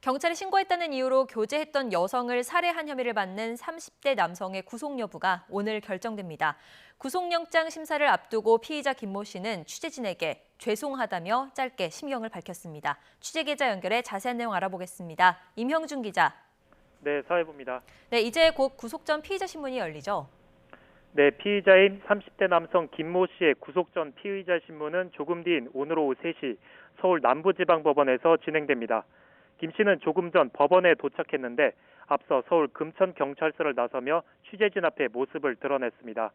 경찰에 신고했다는 이유로 교제했던 여성을 살해한 혐의를 받는 30대 남성의 구속 여부가 오늘 결정됩니다. 구속영장 심사를 앞두고 피의자 김모 씨는 취재진에게 죄송하다며 짧게 심경을 밝혔습니다. 취재기자 연결해 자세한 내용 알아보겠습니다. 임형준 기자. 네, 사회부입니다. 네, 이제 곧 구속 전 피의자 신문이 열리죠? 네, 피의자인 30대 남성 김모 씨의 구속 전 피의자 신문은 조금 뒤인 오늘 오후 3시 서울 남부지방법원에서 진행됩니다. 김 씨는 조금 전 법원에 도착했는데 앞서 서울 금천경찰서를 나서며 취재진 앞에 모습을 드러냈습니다.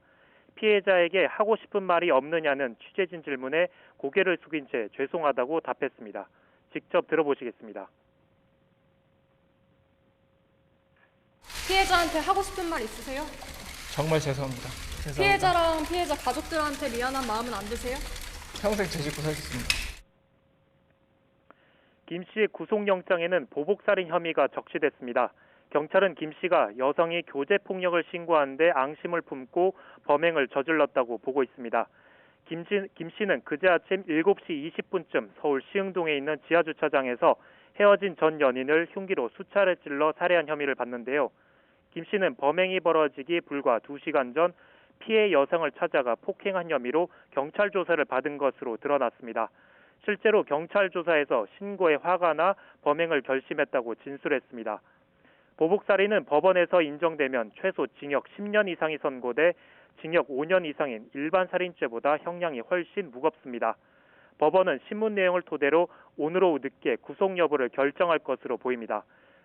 피해자에게 하고 싶은 말이 없느냐는 취재진 질문에 고개를 숙인 채 죄송하다고 답했습니다. 직접 들어보시겠습니다. 피해자한테 하고 싶은 말 있으세요? 정말 죄송합니다. 피해자랑 피해자 가족들한테 미안한 마음은 안 드세요? 평생 죄짓고 살겠습니다. 김 씨의 구속영장에는 보복살인 혐의가 적시됐습니다. 경찰은 김 씨가 여성이 교제폭력을 신고한 데 앙심을 품고 범행을 저질렀다고 보고 있습니다. 김 씨는 그제 아침 7시 20분쯤 서울 시흥동에 있는 지하주차장에서 헤어진 전 연인을 흉기로 수차례 찔러 살해한 혐의를 받는데요. 김 씨는 범행이 벌어지기 불과 2시간 전 피해 여성을 찾아가 폭행한 혐의로 경찰 조사를 받은 것으로 드러났습니다. 실제로 경찰 조사에서 신고에 화가 나 범행을 결심했다고 진술했습니다. 보복살인은 법원에서 인정되면 최소 징역 10년 이상이 선고돼 징역 5년 이상인 일반 살인죄보다 형량이 훨씬 무겁습니다. 법원은 신문 내용을 토대로 오늘 오후 늦게 구속 여부를 결정할 것으로 보입니다.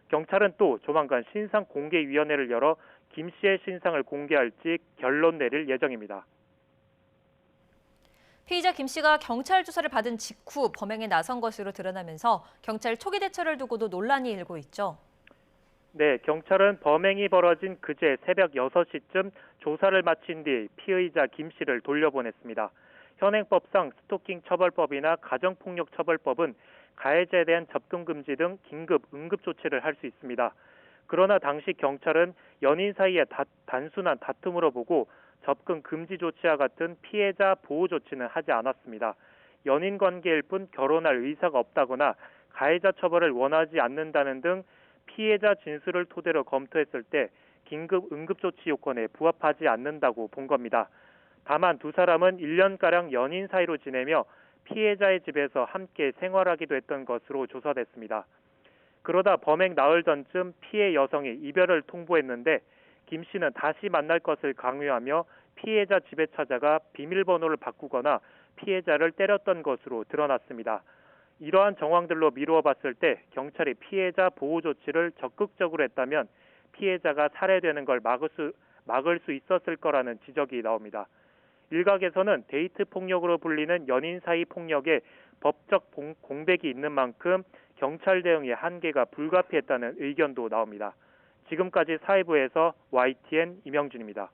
경찰은 또 조만간 신상공개위원회를 열어 김 씨의 신상을 공개할지 결론 내릴 예정입니다. 피의자 김 씨가 경찰 조사를 받은 직후 범행에 나선 것으로 드러나면서 경찰 초기 대처를 두고도 논란이 일고 있죠. 네, 경찰은 범행이 벌어진 그제 새벽 6시쯤 조사를 마친 뒤 피의자 김 씨를 돌려보냈습니다. 현행법상 스토킹 처벌법이나 가정폭력 처벌법은 가해자에 대한 접근 금지 등 긴급 응급 조치를 할 수 있습니다. 그러나 당시 경찰은 연인 사이의 단순한 다툼으로 보고 접근 금지 조치와 같은 피해자 보호 조치는 하지 않았습니다. 연인 관계일 뿐 결혼할 의사가 없다거나 가해자 처벌을 원하지 않는다는 등 피해자 진술을 토대로 검토했을 때 긴급 응급조치 요건에 부합하지 않는다고 본 겁니다. 다만 두 사람은 1년가량 연인 사이로 지내며 피해자의 집에서 함께 생활하기도 했던 것으로 조사됐습니다. 그러다 범행 나흘 전쯤 피해 여성이 이별을 통보했는데 김 씨는 다시 만날 것을 강요하며 피해자 집에 찾아가 비밀번호를 바꾸거나 피해자를 때렸던 것으로 드러났습니다. 이러한 정황들로 미루어 봤을 때 경찰이 피해자 보호 조치를 적극적으로 했다면 피해자가 살해되는 걸 막을 수 있었을 거라는 지적이 나옵니다. 일각에서는 데이트 폭력으로 불리는 연인 사이 폭력에 법적 공백이 있는 만큼 경찰 대응의 한계가 불가피했다는 의견도 나옵니다. 지금까지 사회부에서 YTN 임형준입니다.